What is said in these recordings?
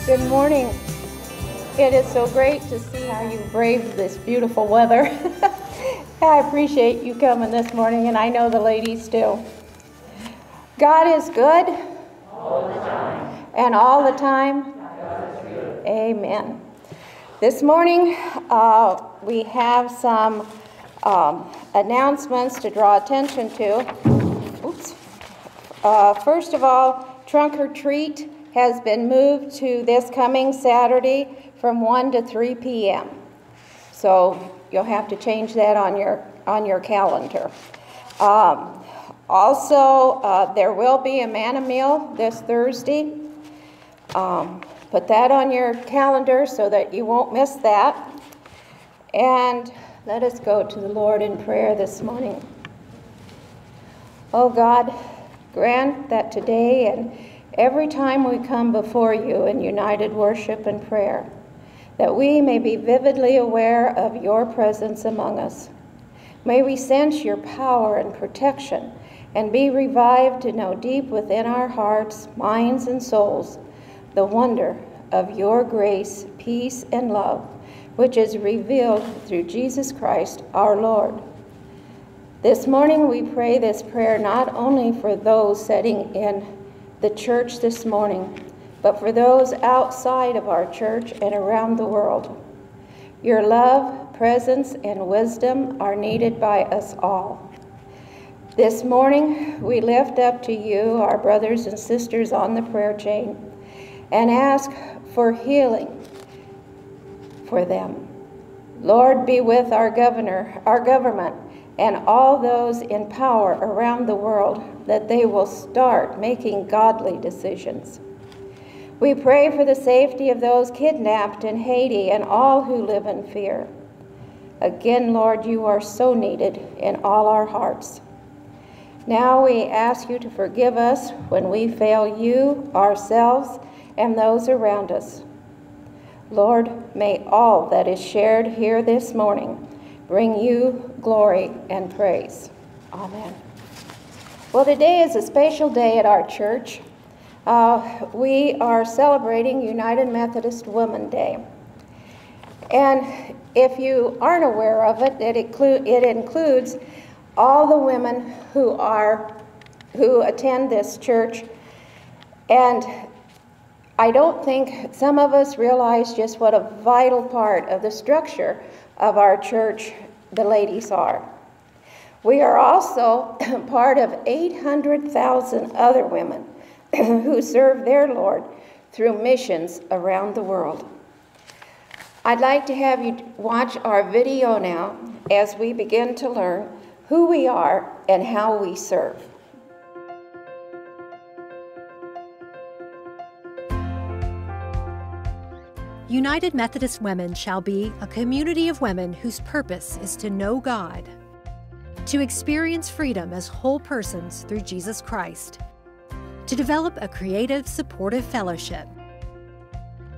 Good morning. It is so great to see how you braved this beautiful weather. I appreciate you coming this morning, and I know the ladies do. God is good. All the time. And all the time. Amen. This morning, we have some announcements to draw attention to. Oops. First of all, Trunk or Treat has been moved to this coming Saturday from 1 to 3 p.m. So you'll have to change that on your calendar. Also, there will be a manna meal this Thursday. Put that on your calendar so that you won't miss that. And let us go to the Lord in prayer this morning. Oh God, grant that today and every time we come before you in united worship and prayer, that we may be vividly aware of your presence among us. May we sense your power and protection and be revived to know deep within our hearts, minds, and souls the wonder of your grace, peace, and love, which is revealed through Jesus Christ our Lord. This morning we pray this prayer not only for those sitting in the church this morning, but for those outside of our church and around the world. Your love, presence, and wisdom are needed by us all. This morning, we lift up to you our brothers and sisters on the prayer chain and ask for healing for them. Lord, be with our government, and all those in power around the world, that they will start making godly decisions. We pray for the safety of those kidnapped in Haiti and all who live in fear. Again, Lord, you are so needed in all our hearts. Now we ask you to forgive us when we fail you, ourselves, and those around us. Lord, may all that is shared here this morning bring you glory and praise. Amen. Well, today is a special day at our church. We are celebrating United Methodist Women Day. And if you aren't aware of it, it includes all the women who attend this church. And I don't think some of us realize just what a vital part of the structure of our church the ladies are. We are also part of 800,000 other women who serve their Lord through missions around the world. I'd like to have you watch our video now as we begin to learn who we are and how we serve. United Methodist Women shall be a community of women whose purpose is to know God, to experience freedom as whole persons through Jesus Christ, to develop a creative, supportive fellowship,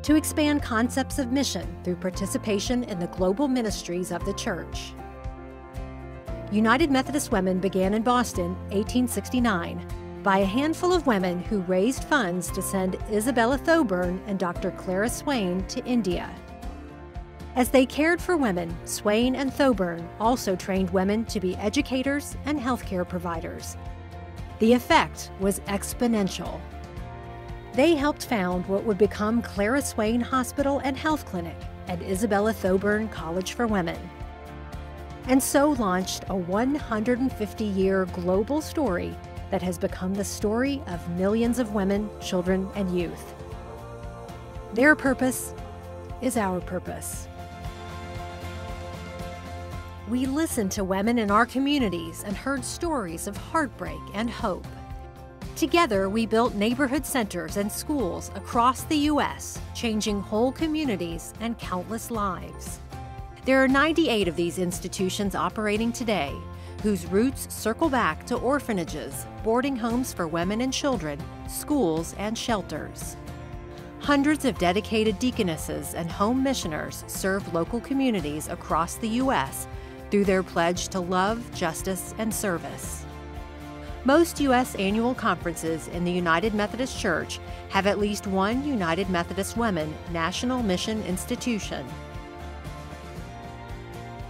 to expand concepts of mission through participation in the global ministries of the church. United Methodist Women began in Boston, 1869, by a handful of women who raised funds to send Isabella Thoburn and Dr. Clara Swain to India. As they cared for women, Swain and Thoburn also trained women to be educators and healthcare providers. The effect was exponential. They helped found what would become Clara Swain Hospital and Health Clinic and Isabella Thoburn College for Women, and so launched a 150-year global story that has become the story of millions of women, children, and youth. Their purpose is our purpose. We listened to women in our communities and heard stories of heartbreak and hope. Together, we built neighborhood centers and schools across the U.S., changing whole communities and countless lives. There are 98 of these institutions operating today, whose roots circle back to orphanages, boarding homes for women and children, schools, and shelters. Hundreds of dedicated deaconesses and home missioners serve local communities across the U.S. through their pledge to love, justice, and service. Most U.S. annual conferences in the United Methodist Church have at least one United Methodist Women national mission institution.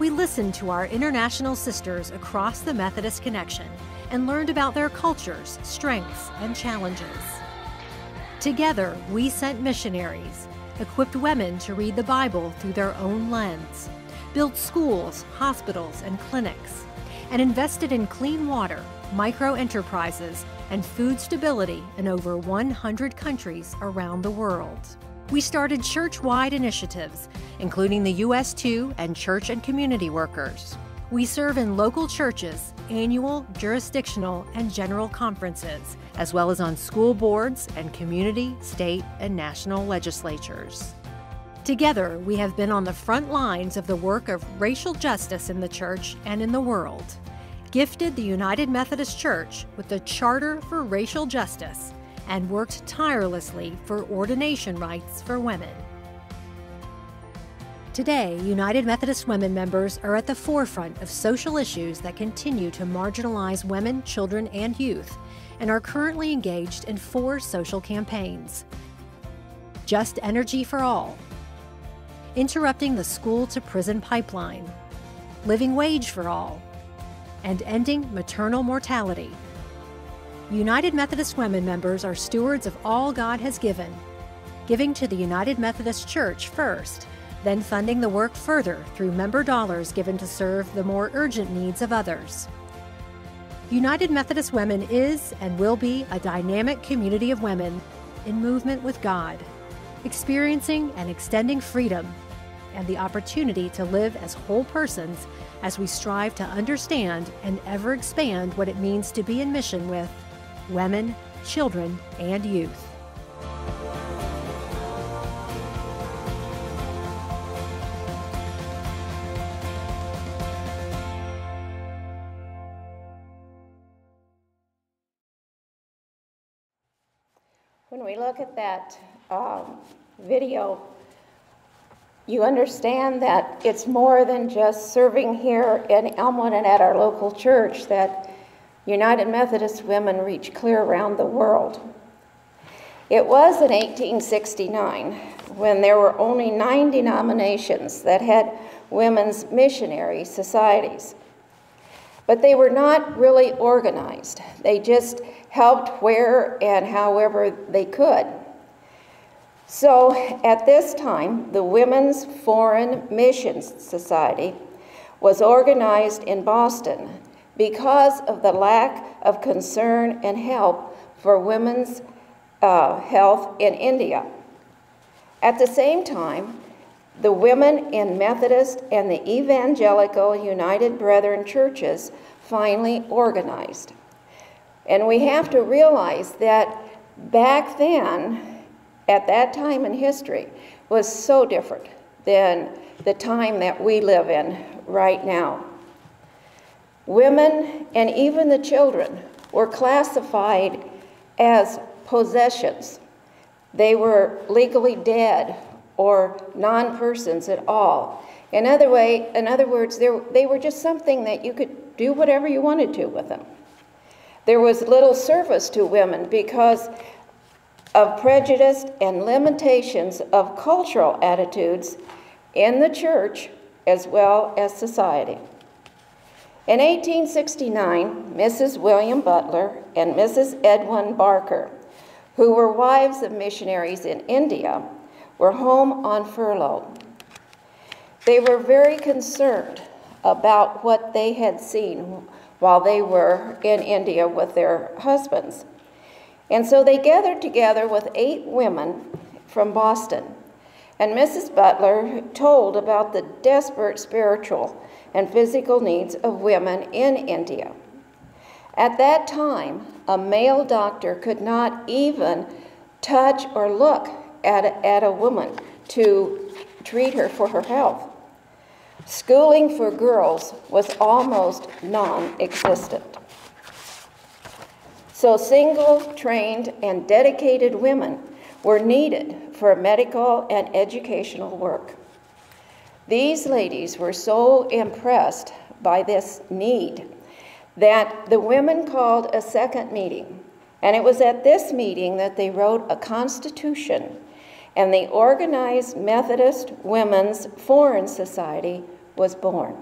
We listened to our international sisters across the Methodist connection and learned about their cultures, strengths, and challenges. Together, we sent missionaries, equipped women to read the Bible through their own lens, built schools, hospitals, and clinics, and invested in clean water, micro-enterprises, and food stability in over 100 countries around the world. We started church-wide initiatives, including the US2 and church and community workers. We serve in local churches, annual, jurisdictional, and general conferences, as well as on school boards and community, state, and national legislatures. Together, we have been on the front lines of the work of racial justice in the church and in the world, gifted the United Methodist Church with the Charter for Racial Justice, and worked tirelessly for ordination rights for women. Today, United Methodist Women members are at the forefront of social issues that continue to marginalize women, children, and youth, and are currently engaged in 4 social campaigns. Just Energy for All, Interrupting the School-to-Prison Pipeline, Living Wage for All, and Ending Maternal Mortality. United Methodist Women members are stewards of all God has given, giving to the United Methodist Church first, then funding the work further through member dollars given to serve the more urgent needs of others. United Methodist Women is and will be a dynamic community of women in movement with God, experiencing and extending freedom and the opportunity to live as whole persons as we strive to understand and ever expand what it means to be in mission with women, children, and youth. When we look at that video, you understand that it's more than just serving here in Elmwood and at our local church, that United Methodist Women reach clear around the world. It was in 1869 when there were only 9 denominations that had women's missionary societies. But they were not really organized. They just helped where and however they could. So at this time, the Women's Foreign Missions Society was organized in Boston because of the lack of concern and help for women's health in India. At the same time, the women in Methodist and the Evangelical United Brethren churches finally organized. And we have to realize that back then, at that time in history, was so different than the time that we live in right now. Women and even the children were classified as possessions. They were legally dead or non-persons at all. In other words, they were just something that you could do whatever you wanted to with them. There was little service to women because of prejudice and limitations of cultural attitudes in the church as well as society. In 1869, Mrs. William Butler and Mrs. Edwin Barker, who were wives of missionaries in India, were home on furlough. They were very concerned about what they had seen while they were in India with their husbands. And so they gathered together with 8 women from Boston. And Mrs. Butler told about the desperate spiritual and physical needs of women in India. At that time, a male doctor could not even touch or look at a woman to treat her for her health. Schooling for girls was almost non-existent. So single, trained, and dedicated women were needed for medical and educational work. These ladies were so impressed by this need that the women called a second meeting And it was at this meeting that they wrote a constitution, and the Organized Methodist Women's Foreign Society was born.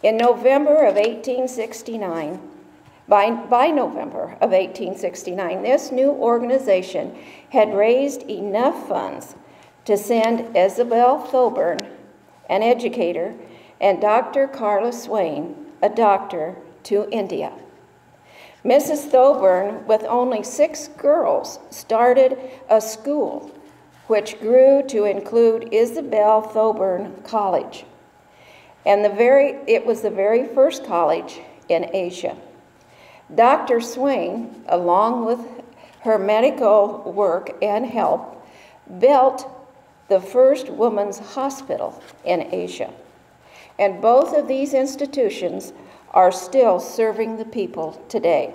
In November of 1869, by November of 1869, this new organization had raised enough funds to send Isabel Thoburn, an educator, and Dr. Karla Swain, a doctor, to India. Mrs. Thoburn, with only 6 girls, started a school which grew to include Isabel Thoburn College. And it was the very first college in Asia. Dr. Swain, along with her medical work and help, built the first women's hospital in Asia. And both of these institutions are still serving the people today.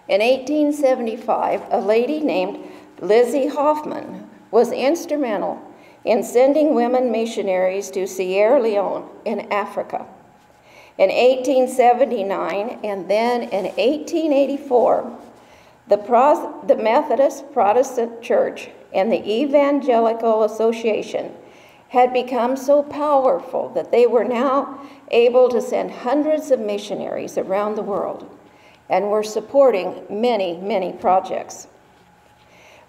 In 1875, a lady named Lizzie Hoffman was instrumental in sending women missionaries to Sierra Leone in Africa. In 1879 and then in 1884, the Methodist Protestant Church and the Evangelical Association had become so powerful that they were now able to send hundreds of missionaries around the world and were supporting many, many projects.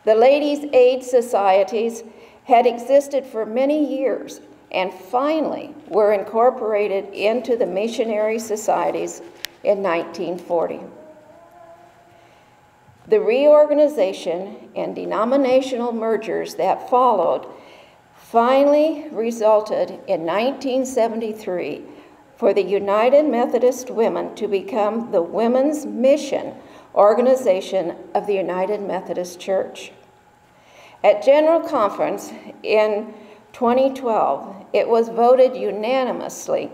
The Ladies' Aid Societies had existed for many years and finally were incorporated into the missionary societies in 1940. The reorganization and denominational mergers that followed finally resulted in 1973 for the United Methodist Women to become the Women's Mission Organization of the United Methodist Church. At General Conference in 2012, it was voted unanimously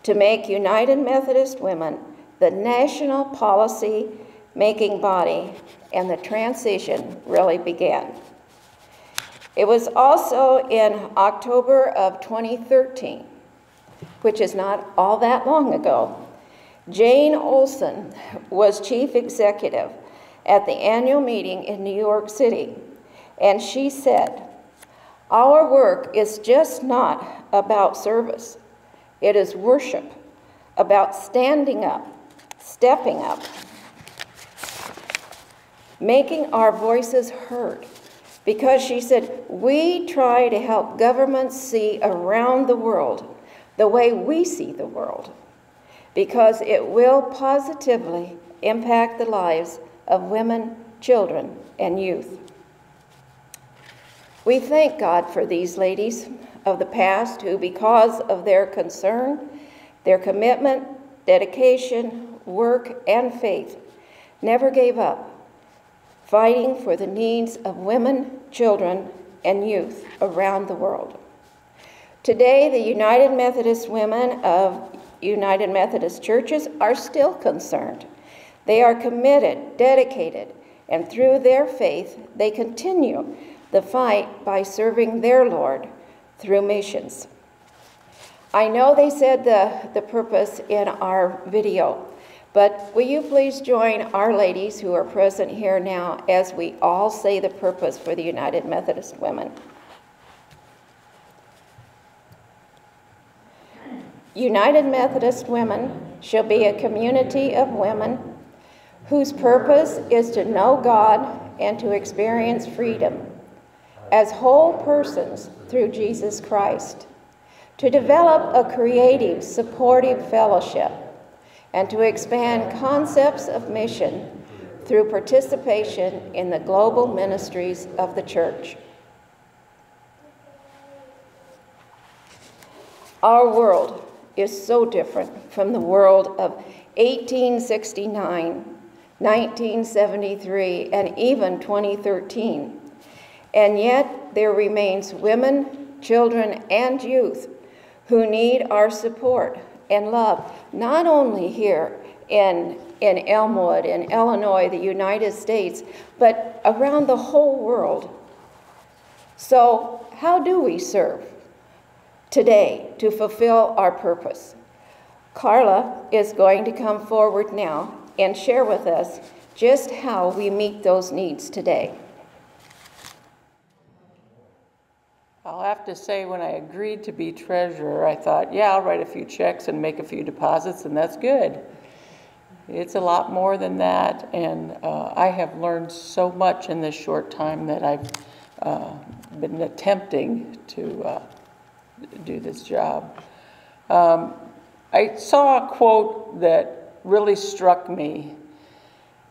to make United Methodist Women the national policy-making body, and the transition really began. It was also in October of 2013, which is not all that long ago, Jane Olson was chief executive at the annual meeting in New York City, and she said, "Our work is just not about service. It is worship, about standing up, stepping up, making our voices heard." Because she said, we try to help governments see around the world the way we see the world, because it will positively impact the lives of women, children, and youth. We thank God for these ladies of the past who, because of their concern, their commitment, dedication, work, and faith, never gave up, fighting for the needs of women, children, and youth around the world. Today, the United Methodist Women of United Methodist Churches are still concerned. They are committed, dedicated, and through their faith, they continue the fight by serving their Lord through missions. I know they said the purpose in our video, but will you please join our ladies who are present here now as we all say the purpose for the United Methodist Women. United Methodist Women shall be a community of women whose purpose is to know God and to experience freedom as whole persons through Jesus Christ, to develop a creative, supportive fellowship, and to expand concepts of mission through participation in the global ministries of the church. Our world is so different from the world of 1869, 1973, and even 2013. And yet there remains women, children, and youth who need our support and love, not only here in Elmwood, in Illinois, the United States, but around the whole world. So how do we serve today to fulfill our purpose? Karla is going to come forward now and share with us just how we meet those needs today. I'll have to say, when I agreed to be treasurer, I thought, yeah, I'll write a few checks and make a few deposits, and that's good. It's a lot more than that, and I have learned so much in this short time that I've been attempting to do this job. I saw a quote that really struck me,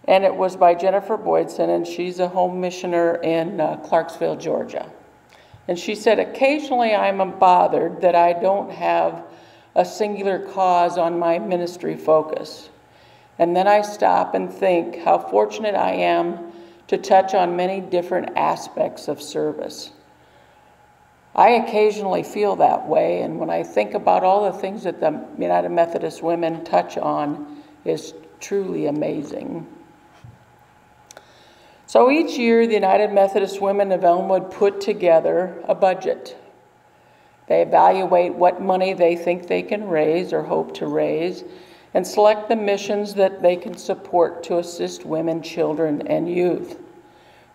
and it was by Jennifer Boydson, and she's a home missioner in Clarksville, Georgia. And she said, occasionally I'm bothered that I don't have a singular cause on my ministry focus. And then I stop and think how fortunate I am to touch on many different aspects of service. I occasionally feel that way, and when I think about all the things that the United Methodist Women touch on, is truly amazing. So each year, the United Methodist Women of Elmwood put together a budget. They evaluate what money they think they can raise or hope to raise, and select the missions that they can support to assist women, children, and youth.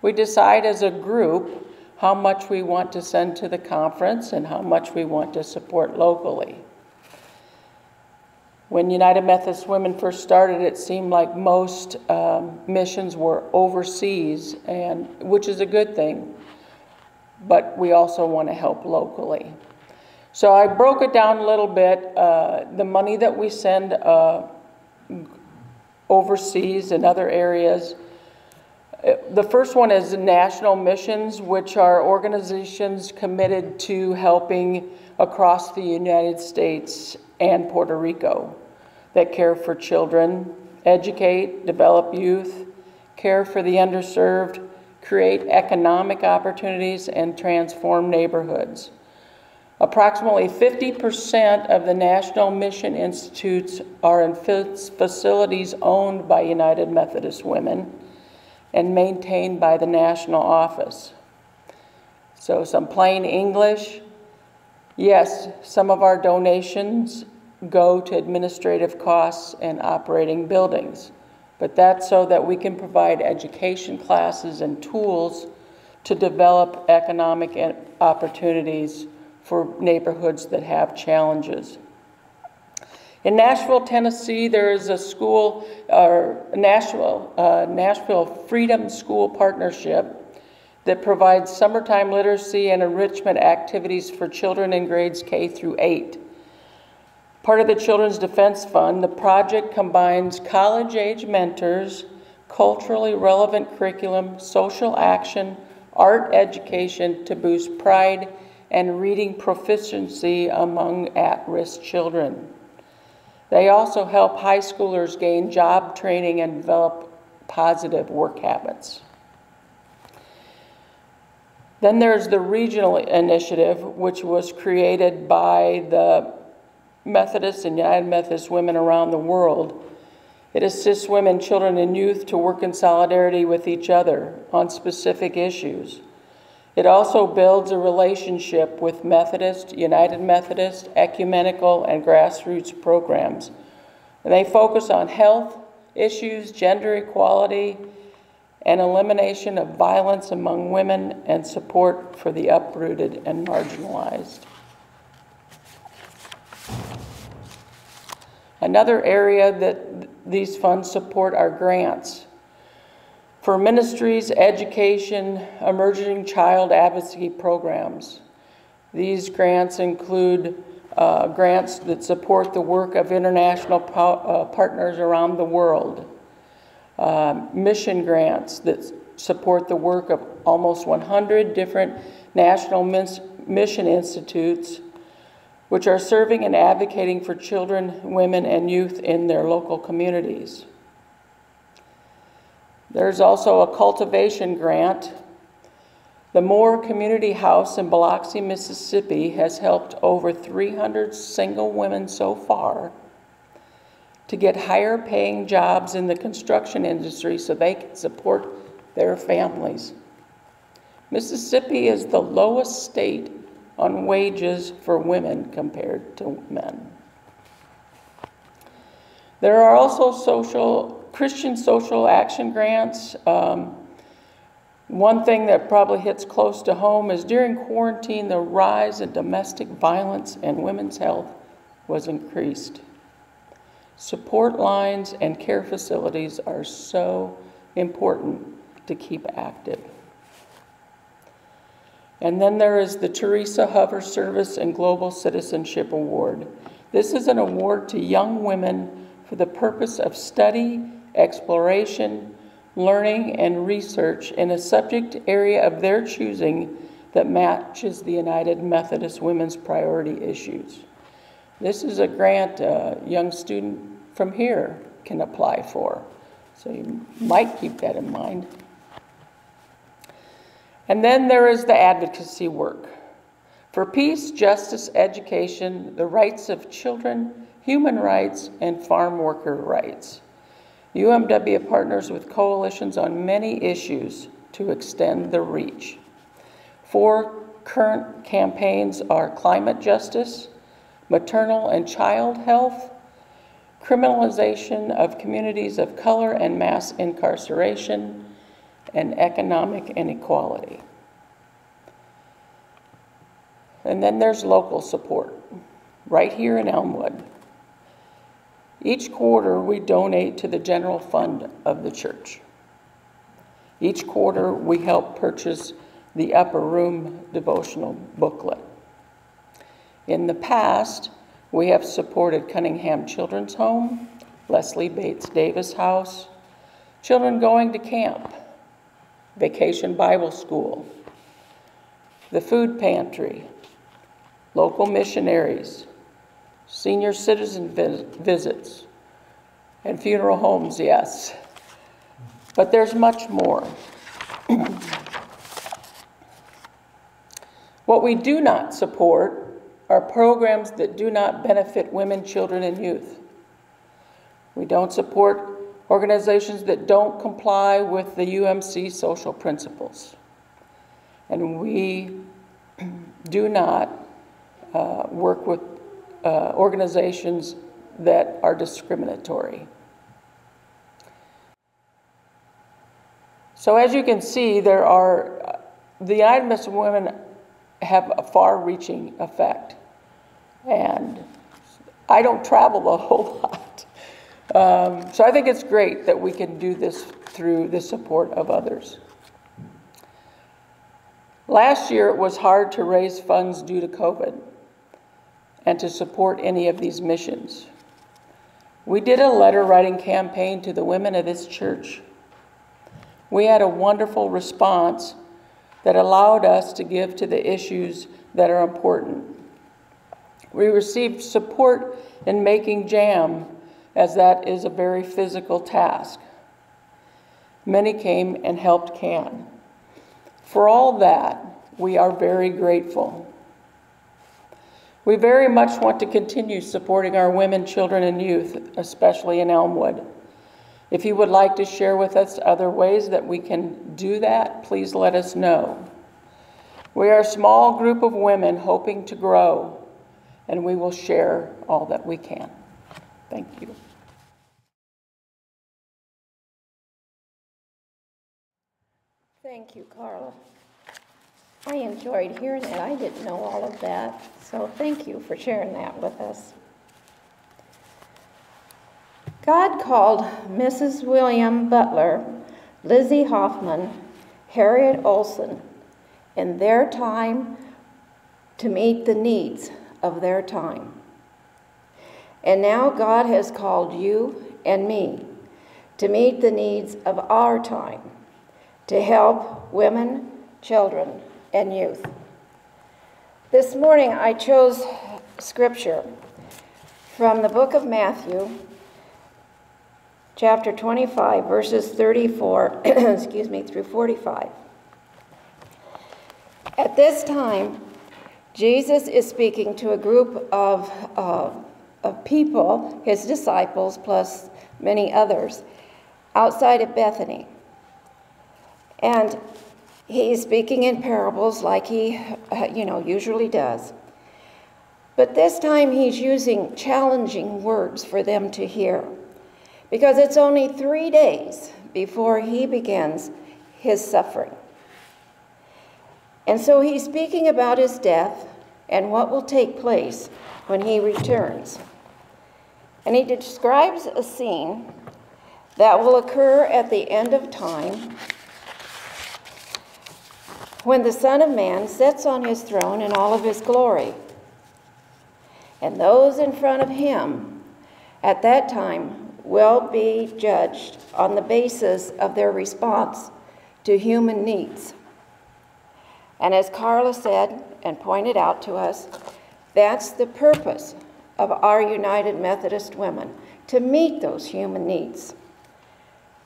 We decide as a group how much we want to send to the conference and how much we want to support locally. When United Methodist Women first started, it seemed like most missions were overseas, and which is a good thing, but we also want to help locally. So I broke it down a little bit. The money that we send overseas in other areas, the first one is national missions, which are organizations committed to helping across the United States and Puerto Rico that care for children, educate, develop youth, care for the underserved, create economic opportunities, and transform neighborhoods. Approximately 50% of the National Mission Institutes are in facilities owned by United Methodist Women and maintained by the national office. So some plain English, yes, some of our donations go to administrative costs and operating buildings, but that's so that we can provide education classes and tools to develop economic opportunities for neighborhoods that have challenges. In Nashville, Tennessee, there is a school, Nashville Freedom School Partnership, that provides summertime literacy and enrichment activities for children in grades K through 8. Part of the Children's Defense Fund, the project combines college-age mentors, culturally relevant curriculum, social action, art education to boost pride and reading proficiency among at-risk children. They also help high schoolers gain job training and develop positive work habits. Then there's the regional initiative, which was created by the Methodist and United Methodist Women around the world. It assists women, children, and youth to work in solidarity with each other on specific issues. It also builds a relationship with Methodist, United Methodist, ecumenical, and grassroots programs. And they focus on health issues, gender equality, and elimination of violence among women, and support for the uprooted and marginalized. Another area that these funds support are grants for ministries, education, emerging child advocacy programs. These grants include grants that support the work of international partners around the world, mission grants that support the work of almost 100 different national mission institutes, which are serving and advocating for children, women, and youth in their local communities. There's also a cultivation grant. The Moore Community House in Biloxi, Mississippi has helped over 300 single women so far to get higher paying jobs in the construction industry so they can support their families. Mississippi is the lowest state on wages for women compared to men. There are also social Christian social action grants. One thing that probably hits close to home is during quarantine, the rise in domestic violence and women's health was increased. Support lines and care facilities are so important to keep active. And then there is the Teresa Hover Service and Global Citizenship Award. This is an award to young women for the purpose of study, exploration, learning, and research in a subject area of their choosing that matches the United Methodist Women's priority issues. This is a grant a young student from here can apply for, so you might keep that in mind. And then there is the advocacy work for peace, justice, education, the rights of children, human rights, and farm worker rights. UMW partners with coalitions on many issues to extend the reach. 4 current campaigns are climate justice, maternal and child health, criminalization of communities of color and mass incarceration, and economic inequality. And then there's local support, right here in Elmwood. Each quarter, we donate to the general fund of the church. Each quarter, we help purchase the Upper Room devotional booklet. In the past, we have supported Cunningham Children's Home, Leslie Bates Davis House, Children Going to Camp, Vacation Bible School, the Food Pantry, local missionaries, senior citizen visits, and funeral homes, yes. But there's much more. What we do not support are programs that do not benefit women, children, and youth. We don't support organizations that don't comply with the UMC social principles. And we do not work with organizations that are discriminatory. So as you can see, the United Methodist Women have a far-reaching effect. And I don't travel a whole lot. So I think it's great that we can do this through the support of others. Last year, it was hard to raise funds due to COVID and to support any of these missions. We did a letter-writing campaign to the women of this church. We had a wonderful response that allowed us to give to the issues that are important. We received support in making jam, as that is a very physical task. Many came and helped can. For all that, we are very grateful. We very much want to continue supporting our women, children, and youth, especially in Elmwood. If you would like to share with us other ways that we can do that, please let us know. We are a small group of women hoping to grow, and we will share all that we can. Thank you. Thank you, Karla. I enjoyed hearing that. I didn't know all of that, so thank you for sharing that with us. God called Mrs. William Butler, Lizzie Hoffman, Harriet Olson in their time to meet the needs of their time. And now God has called you and me to meet the needs of our time, to help women, children, and youth. This morning I chose scripture from the book of Matthew, chapter 25, verses 34, through 45. At this time, Jesus is speaking to a group of people, his disciples, plus many others, outside of Bethany. And he's speaking in parables like he, usually does. But this time he's using challenging words for them to hear, because it's only 3 days before he begins his suffering. And so he's speaking about his death and what will take place when he returns. And he describes a scene that will occur at the end of time when the Son of Man sits on his throne in all of his glory. And those in front of him at that time will be judged on the basis of their response to human needs. And as Karla said and pointed out to us, that's the purpose of our United Methodist Women, to meet those human needs.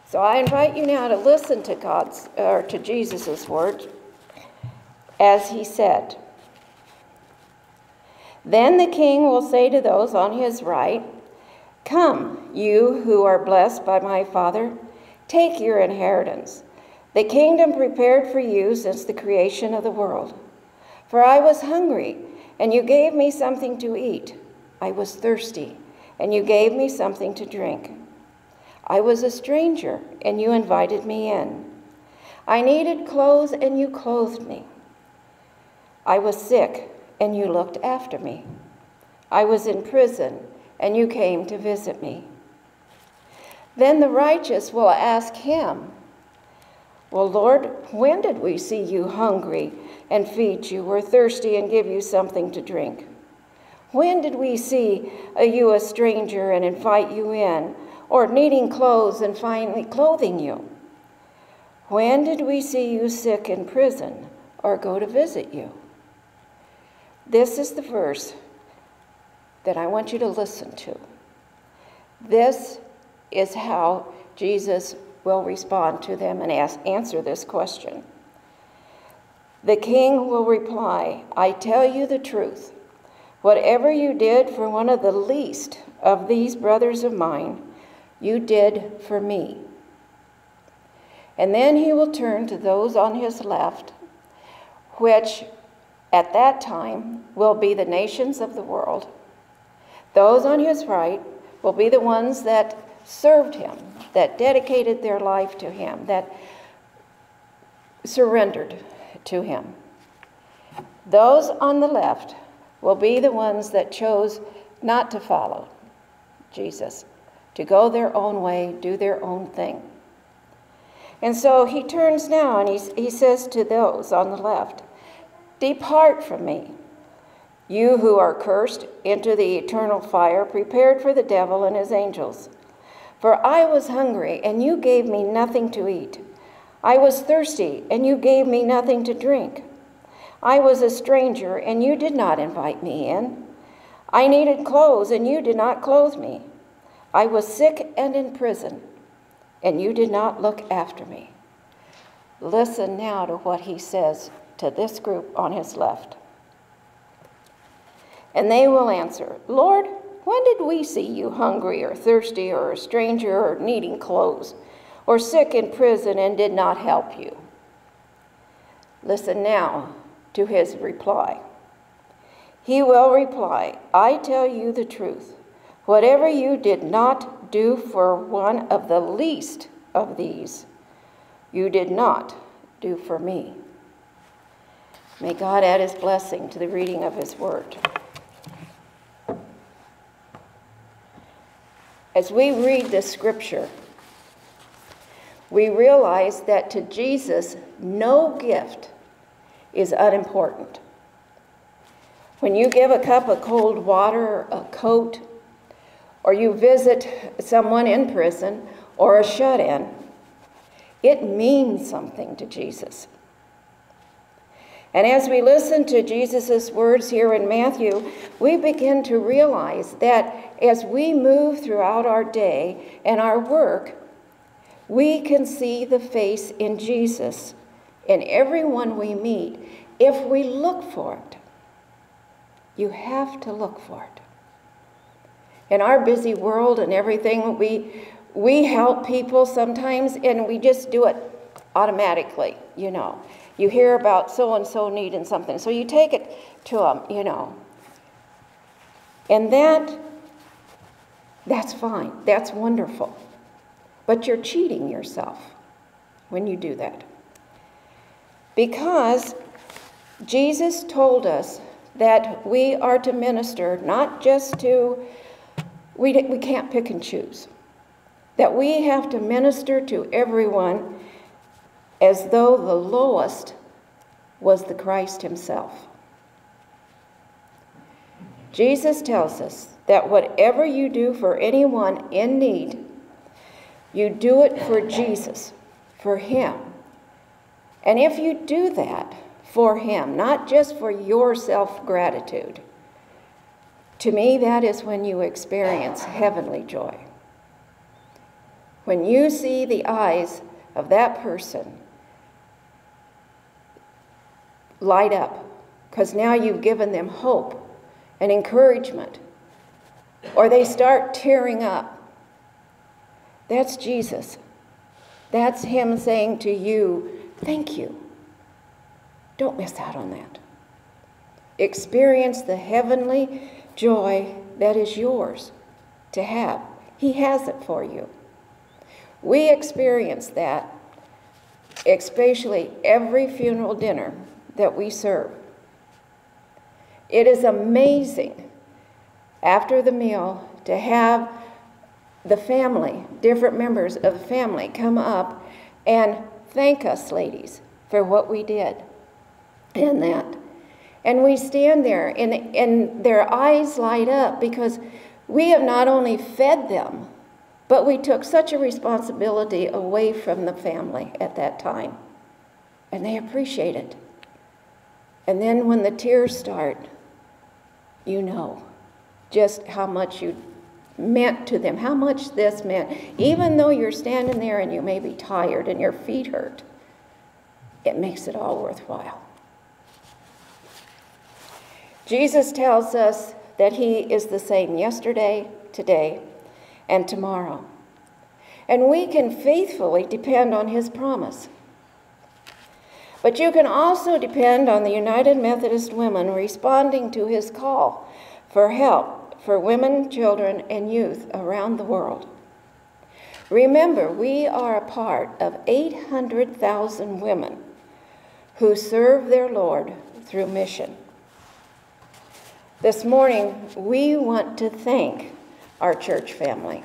So I invite you now to listen to Jesus' words as he said, "Then the king will say to those on his right, 'Come, you who are blessed by my Father, take your inheritance, the kingdom prepared for you since the creation of the world. For I was hungry, and you gave me something to eat. I was thirsty, and you gave me something to drink. I was a stranger, and you invited me in. I needed clothes, and you clothed me. I was sick, and you looked after me. I was in prison, and you came to visit me.' Then the righteous will ask him, 'Well, Lord, when did we see you hungry and feed you, or thirsty and give you something to drink? When did we see you a stranger and invite you in, or needing clothes and finally clothing you? When did we see you sick in prison or go to visit you?'" This is the verse that I want you to listen to. This is how Jesus will respond to them and answer this question. The king will reply, "I tell you the truth. Whatever you did for one of the least of these brothers of mine, you did for me." And then he will turn to those on his left, which at that time will be the nations of the world. Those on his right will be the ones that served him, that dedicated their life to him, that surrendered to him. Those on the left will be the ones that chose not to follow Jesus, to go their own way, do their own thing. And so he turns now and he says to those on the left, "Depart from me, you who are cursed, into the eternal fire prepared for the devil and his angels. For I was hungry, and you gave me nothing to eat. I was thirsty, and you gave me nothing to drink. I was a stranger, and you did not invite me in. I needed clothes, and you did not clothe me. I was sick and in prison, and you did not look after me." Listen now to what he says to this group on his left. And they will answer, "Lord, when did we see you hungry or thirsty or a stranger or needing clothes or sick in prison and did not help you?" Listen now to his reply. He will reply, "I tell you the truth. Whatever you did not do for one of the least of these, you did not do for me." May God add his blessing to the reading of his word. As we read this scripture, we realize that to Jesus, no gift is unimportant. When you give a cup of cold water, a coat, or you visit someone in prison or a shut-in, it means something to Jesus. And as we listen to Jesus' words here in Matthew, we begin to realize that as we move throughout our day and our work, we can see the face in Jesus in everyone we meet if we look for it. You have to look for it. In our busy world and everything, we help people sometimes and we just do it automatically, you know. You hear about so-and-so needing something, so you take it to them, you know. And that's fine. That's wonderful. But you're cheating yourself when you do that. Because Jesus told us that we are to minister not just to, we can't pick and choose. That we have to minister to everyone as though the lowest was the Christ himself. Jesus tells us that whatever you do for anyone in need, you do it for Jesus, for him. And if you do that for him, not just for your self-gratitude, to me that is when you experience heavenly joy. When you see the eyes of that person light up, because now you've given them hope and encouragement, or they start tearing up. That's Jesus. That's him saying to you, thank you. Don't miss out on that. Experience the heavenly joy that is yours to have. He has it for you. We experience that, especially every funeral dinner that we serve. It is amazing after the meal to have the family, different members of the family, come up and thank us, ladies, for what we did in that. And we stand there and their eyes light up because we have not only fed them, but we took such a responsibility away from the family at that time. And they appreciate it. And then when the tears start, you know just how much you meant to them, how much this meant. Even though you're standing there and you may be tired and your feet hurt, it makes it all worthwhile. Jesus tells us that he is the same yesterday, today, and tomorrow. And we can faithfully depend on his promise. But you can also depend on the United Methodist Women responding to his call for help for women, children, and youth around the world. Remember, we are a part of 800,000 women who serve their Lord through mission. This morning, we want to thank our church family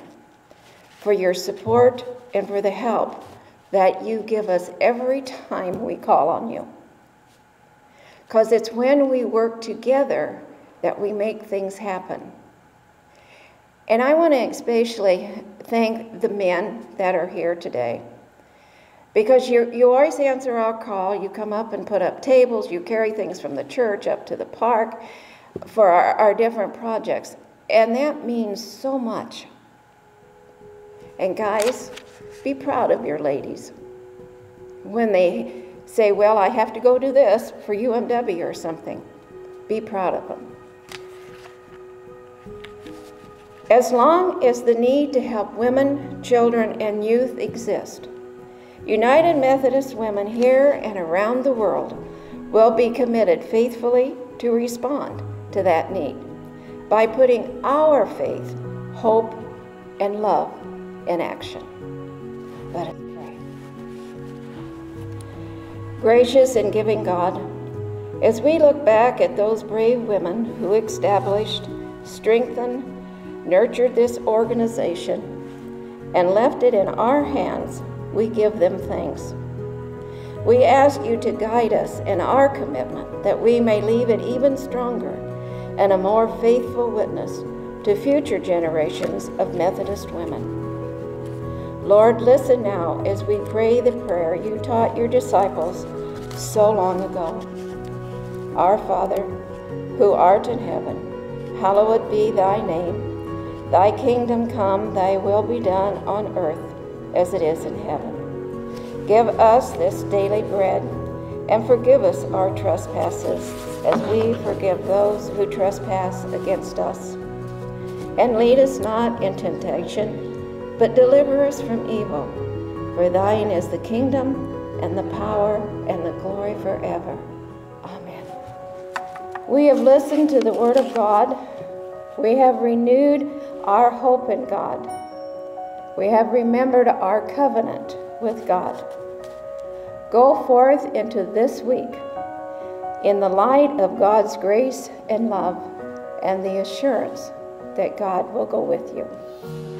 for your support and for the help that you give us every time we call on you. Because it's when we work together that we make things happen. And I want to especially thank the men that are here today. Because you always answer our call. You come up and put up tables. You carry things from the church up to the park for our different projects. And that means so much. And guys, be proud of your ladies. When they say, well, I have to go do this for UMW or something, be proud of them. As long as the need to help women, children, and youth exist, United Methodist Women here and around the world will be committed faithfully to respond to that need by putting our faith, hope, and love in action. Let us pray. Gracious and giving God, as we look back at those brave women who established, strengthened, nurtured this organization, and left it in our hands, we give them thanks. We ask you to guide us in our commitment that we may leave it even stronger and a more faithful witness to future generations of Methodist women. Lord, listen now as we pray the prayer you taught your disciples so long ago. Our Father, who art in heaven, hallowed be thy name. Thy kingdom come, thy will be done on earth as it is in heaven. Give us this daily bread, and forgive us our trespasses, as we forgive those who trespass against us. And lead us not in temptation, but deliver us from evil. For thine is the kingdom, and the power, and the glory forever. Amen. We have listened to the word of God. We have renewed our hope in God. We have remembered our covenant with God. Go forth into this week in the light of God's grace and love and the assurance that God will go with you.